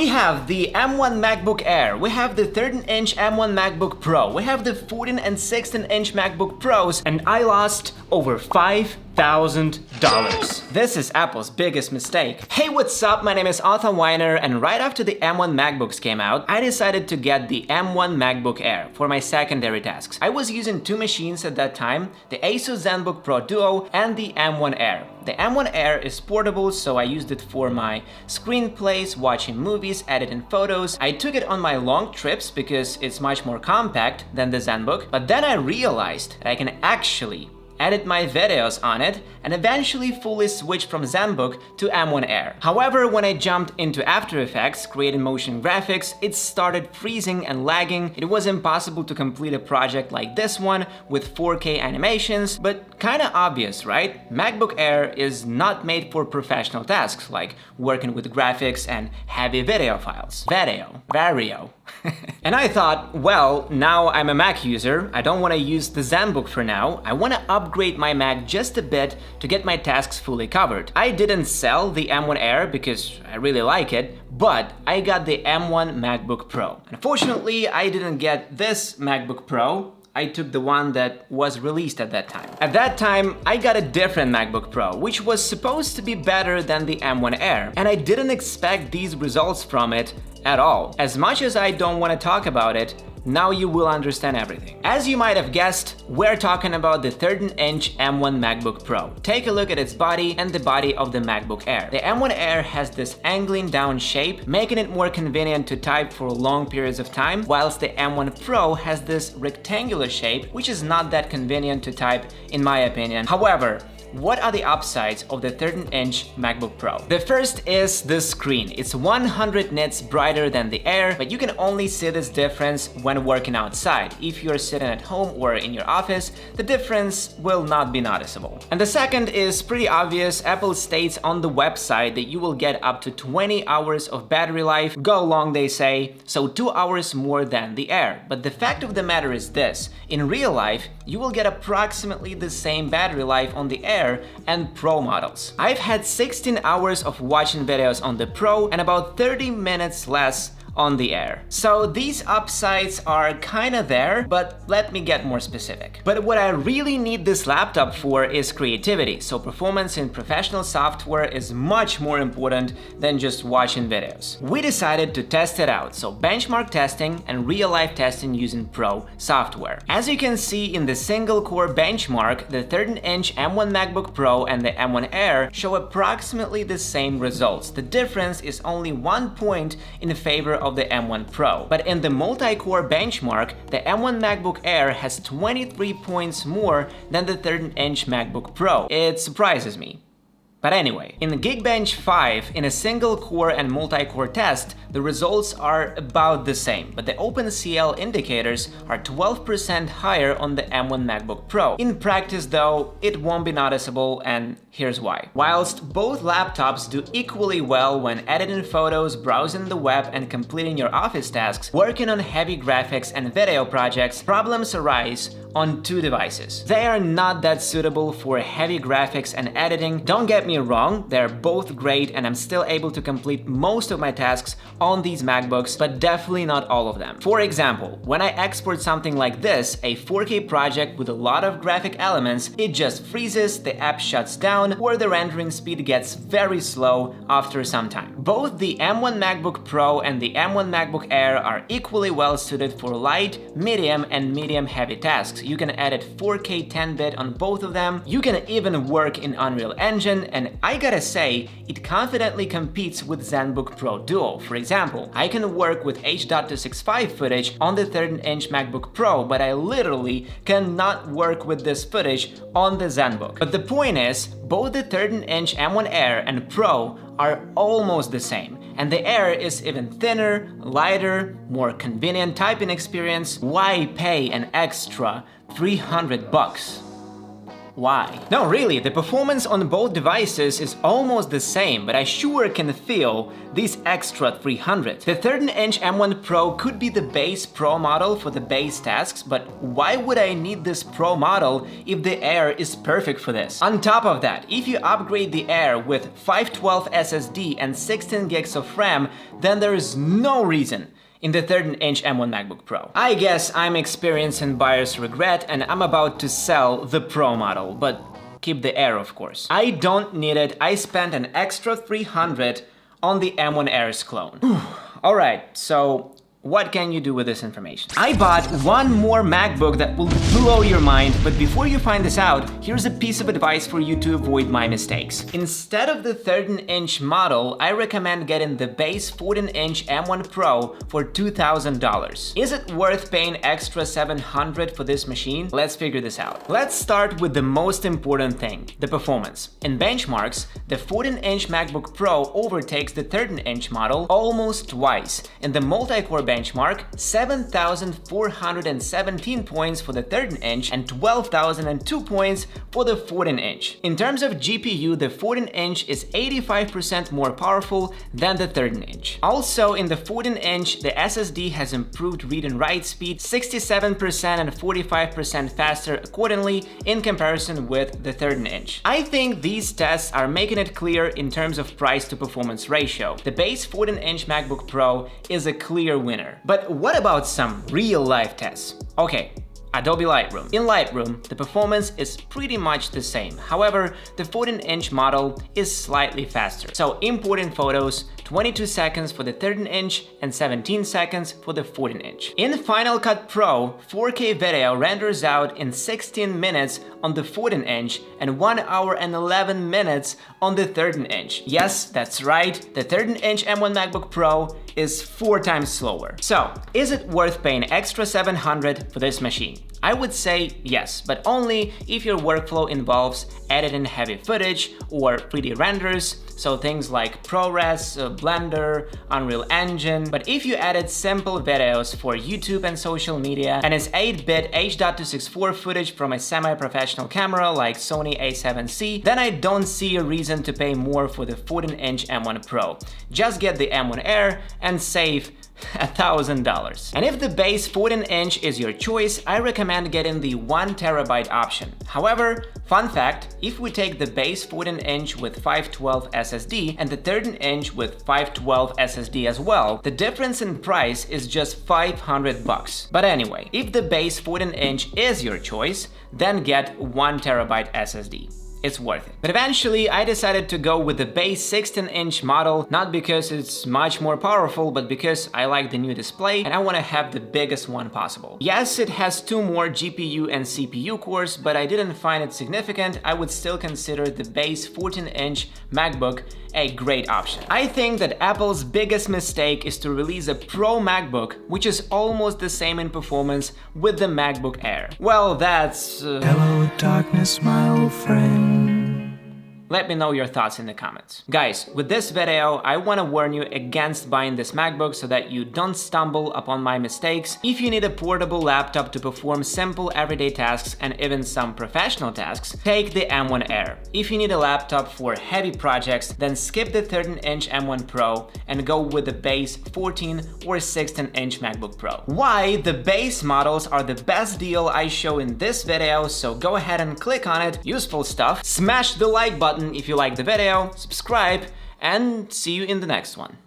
We have the M1 Macbook Air, we have the 13-inch M1 Macbook Pro, we have the 14 and 16-inch MacBook Pros, and I lost over $5,000. This is Apple's biggest mistake. Hey, what's up? My name is Arthur Weiner, and right after the M1 MacBooks came out, I decided to get the M1 Macbook Air for my secondary tasks. I was using two machines at that time, the Asus ZenBook Pro Duo and the M1 Air. The M1 Air is portable, so I used it for my screenplays, watching movies, editing photos. I took it on my long trips because it's much more compact than the ZenBook, but then I realized that I can actually edit my videos on it, and eventually fully switched from ZenBook to M1 Air. However, when I jumped into After Effects, creating motion graphics, it started freezing and lagging. It was impossible to complete a project like this one with 4K animations, but kinda obvious, right? MacBook Air is not made for professional tasks like working with graphics and heavy video files. Vario. And I thought, well, now I'm a Mac user, I don't want to use the ZenBook for now, I want to upgrade my Mac just a bit to get my tasks fully covered. I didn't sell the M1 Air because I really like it, but I got the M1 MacBook Pro. Unfortunately, I didn't get this MacBook Pro. I took the one that was released at that time. At that time, I got a different MacBook Pro, which was supposed to be better than the M1 Air, and I didn't expect these results from it at all. As much as I don't want to talk about it, now you will understand everything. As you might have guessed, we're talking about the 13-inch M1 MacBook Pro. Take a look at its body and the body of the MacBook Air. The M1 Air has this angling down shape, making it more convenient to type for long periods of time, whilst the M1 Pro has this rectangular shape, which is not that convenient to type in my opinion. However, what are the upsides of the 13-inch MacBook Pro? The first is the screen. It's 100 nits brighter than the Air, but you can only see this difference when working outside. If you're sitting at home or in your office, the difference will not be noticeable. And the second is pretty obvious. Apple states on the website that you will get up to 20 hours of battery life. Go long, they say, so 2 hours more than the Air. But the fact of the matter is this: in real life, you will get approximately the same battery life on the Air and Pro models. I've had 16 hours of watching videos on the Pro and about 30 minutes less on the Air. So these upsides are kinda there, but let me get more specific. But what I really need this laptop for is creativity, so performance in professional software is much more important than just watching videos. We decided to test it out, so benchmark testing and real-life testing using Pro software. As you can see in the single-core benchmark, the 13-inch M1 MacBook Pro and the M1 Air show approximately the same results. The difference is only 1 point in favor of the M1 Pro. But in the multi-core benchmark, the M1 MacBook Air has 23 points more than the 13-inch MacBook Pro. It surprises me. But anyway, in the Geekbench 5, in a single-core and multi-core test, the results are about the same, but the OpenCL indicators are 12% higher on the M1 MacBook Pro. In practice though, it won't be noticeable, and here's why. Whilst both laptops do equally well when editing photos, browsing the web, and completing your office tasks, working on heavy graphics and video projects, problems arise on two devices. They are not that suitable for heavy graphics and editing. Don't get me wrong, they're both great and I'm still able to complete most of my tasks on these MacBooks, but definitely not all of them. For example, when I export something like this, a 4K project with a lot of graphic elements, it just freezes, the app shuts down, or the rendering speed gets very slow after some time. Both the M1 MacBook Pro and the M1 MacBook Air are equally well suited for light, medium, and medium heavy tasks. You can edit 4K 10-bit on both of them. You can even work in Unreal Engine, and I gotta say, it confidently competes with ZenBook Pro Duo. For example, I can work with H.265 footage on the 13-inch MacBook Pro, but I literally cannot work with this footage on the ZenBook. But the point is, both the 13-inch M1 Air and Pro are almost the same, and the Air is even thinner, lighter, more convenient typing experience. Why pay an extra $300? Why? No, really, the performance on both devices is almost the same, but I sure can feel this extra 300. The 13-inch M1 Pro could be the base Pro model for the base tasks, but why would I need this Pro model if the Air is perfect for this? On top of that, if you upgrade the Air with 512 SSD and 16 gigs of RAM, then there is no reason in the 13-inch M1 MacBook Pro. I guess I'm experiencing buyer's regret and I'm about to sell the Pro model, but keep the Air, of course. I don't need it. I spent an extra 300 on the M1 Air's clone. Alright, so what can you do with this information? I bought one more MacBook that will blow your mind, but before you find this out, here's a piece of advice for you to avoid my mistakes. Instead of the 13-inch model, I recommend getting the base 14-inch M1 Pro for $2,000. Is it worth paying extra $700 for this machine? Let's figure this out. Let's start with the most important thing, the performance. In benchmarks, the 14-inch MacBook Pro overtakes the 13-inch model almost twice. In the multi-core benchmark, 7,417 points for the 13-inch and 12,002 points for the 14-inch. In terms of GPU, the 14-inch is 85% more powerful than the 13-inch. Also, in the 14-inch, the SSD has improved read and write speed 67% and 45% faster accordingly in comparison with the 13-inch. I think these tests are making it clear in terms of price to performance ratio. The base 14-inch MacBook Pro is a clear winner. But what about some real-life tests? Okay, Adobe Lightroom. In Lightroom, the performance is pretty much the same. However, the 14-inch model is slightly faster. So importing photos, 22 seconds for the 13-inch and 17 seconds for the 14-inch. In Final Cut Pro, 4K video renders out in 16 minutes on the 14-inch and 1 hour and 11 minutes on the 13-inch. Yes, that's right, the 13-inch M1 MacBook Pro is 4 times slower. So, is it worth paying extra $700 for this machine? I would say yes, but only if your workflow involves editing heavy footage or 3D renders, so things like ProRes, Blender, Unreal Engine. But if you edit simple videos for YouTube and social media and it's 8-bit H.264 footage from a semi-professional camera like Sony a7C, then I don't see a reason to pay more for the 14-inch M1 Pro. Just get the M1 Air and save $1,000. And if the base 14-inch is your choice, I recommend getting the 1TB option. However, fun fact, if we take the base 14-inch with 512 SSD and the 13-inch with 512 SSD as well, the difference in price is just $500. But anyway, if the base 14-inch is your choice, then get 1TB SSD. It's worth it. But eventually I decided to go with the base 16-inch model, not because it's much more powerful, but because I like the new display and I want to have the biggest one possible. Yes, it has 2 more GPU and CPU cores, but I didn't find it significant. I would still consider the base 14-inch MacBook a great option. I think that Apple's biggest mistake is to release a Pro MacBook, which is almost the same in performance with the MacBook Air. Well, that's... Hello darkness, my old friend. Let me know your thoughts in the comments. Guys, with this video, I want to warn you against buying this MacBook so that you don't stumble upon my mistakes. If you need a portable laptop to perform simple everyday tasks and even some professional tasks, take the M1 Air. If you need a laptop for heavy projects, then skip the 13-inch M1 Pro and go with the base 14 or 16-inch MacBook Pro. Why? The base models are the best deal I show in this video, so go ahead and click on it. Useful stuff. Smash the like button if you like the video, subscribe, and see you in the next one.